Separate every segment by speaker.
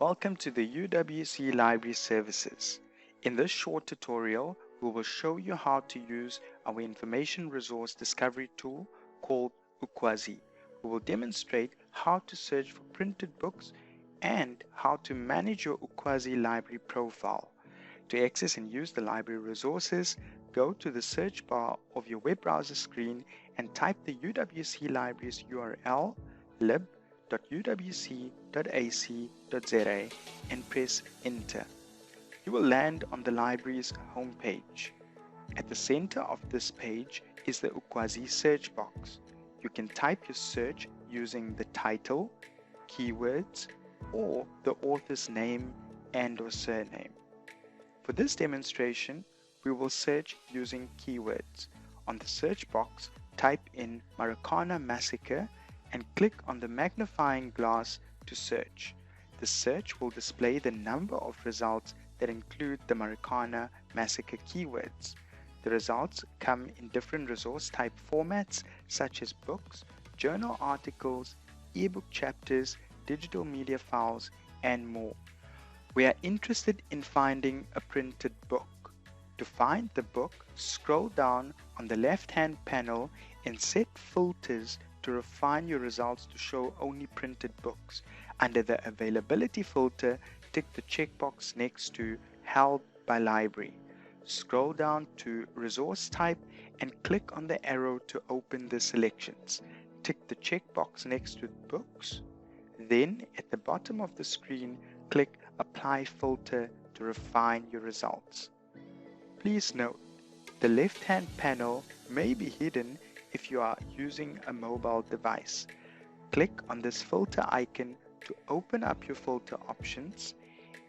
Speaker 1: Welcome to the UWC Library Services. In this short tutorial, we will show you how to use our information resource discovery tool called uKwazi. We will demonstrate how to search for printed books and how to manage your uKwazi library profile. To access and use the library resources, go to the search bar of your web browser screen and type the UWC Libraries URL lib.uwc.ac.za and press enter. You will land on the library's homepage. At the center of this page is the uKwazi search box. You can type your search using the title, keywords, or the author's name and/or surname. For this demonstration, we will search using keywords. On the search box, type in Marikana Massacre and click on the magnifying glass to search. The search will display the number of results that include the Marikana Massacre keywords. The results come in different resource type formats such as books, journal articles, ebook chapters, digital media files, and more. We are interested in finding a printed book. To find the book, scroll down on the left-hand panel and set filters to refine your results to show only printed books. Under the availability filter, tick the checkbox next to Held by Library. Scroll down to resource type and click on the arrow to open the selections. Tick the checkbox next to books. Then at the bottom of the screen, click Apply Filter to refine your results. Please note, the left-hand panel may be hidden if you are using a mobile device. Click on this filter icon to open up your filter options,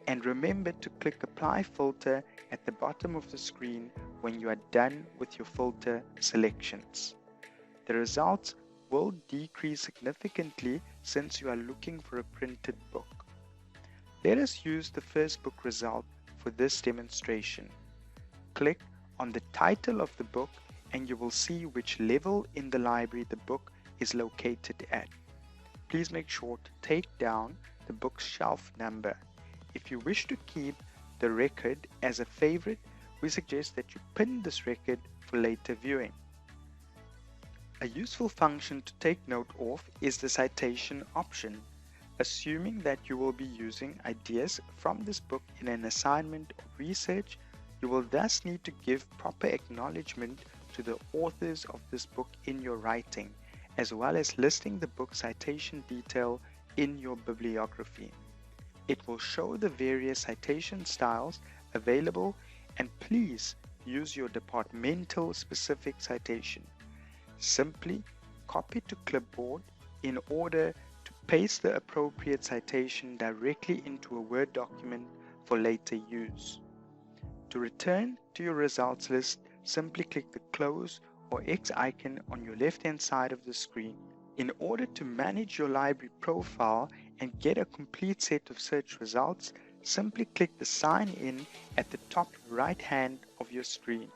Speaker 1: and remember to click Apply Filter at the bottom of the screen when you are done with your filter selections. The results will decrease significantly since you are looking for a printed book. Let us use the first book result for this demonstration. Click on the title of the book and you will see which level in the library the book is located at. Please make sure to take down the book's shelf number. If you wish to keep the record as a favorite, we suggest that you pin this record for later viewing. A useful function to take note of is the citation option. Assuming that you will be using ideas from this book in an assignment or research, you will thus need to give proper acknowledgement to the authors of this book in your writing, as well as listing the book citation detail in your bibliography. It will show the various citation styles available, and please use your departmental specific citation. Simply copy to clipboard in order to paste the appropriate citation directly into a Word document for later use. To return to your results list, simply click the close or X icon on your left-hand side of the screen. In order to manage your library profile and get a complete set of search results, simply click the Sign In at the top right-hand of your screen.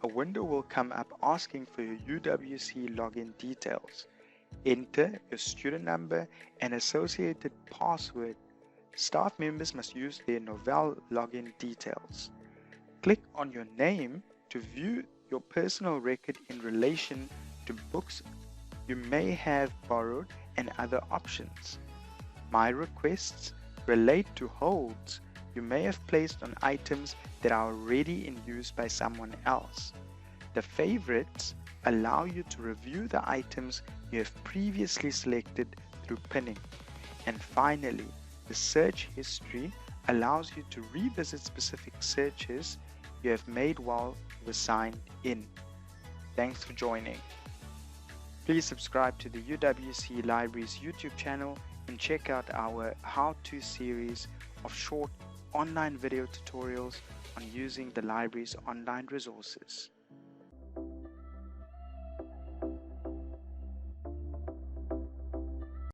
Speaker 1: A window will come up asking for your UWC login details. Enter your student number and associated password. Staff members must use their Novell login details. Click on your name to view your personal record in relation to books you may have borrowed and other options. My requests relate to holds you may have placed on items that are already in use by someone else. The favorites allow you to review the items you have previously selected through pinning. And finally, the search history allows you to revisit specific searches you have made while you were signed in. Thanks for joining. Please subscribe to the UWC Libraries YouTube channel and check out our how-to series of short online video tutorials on using the library's online resources.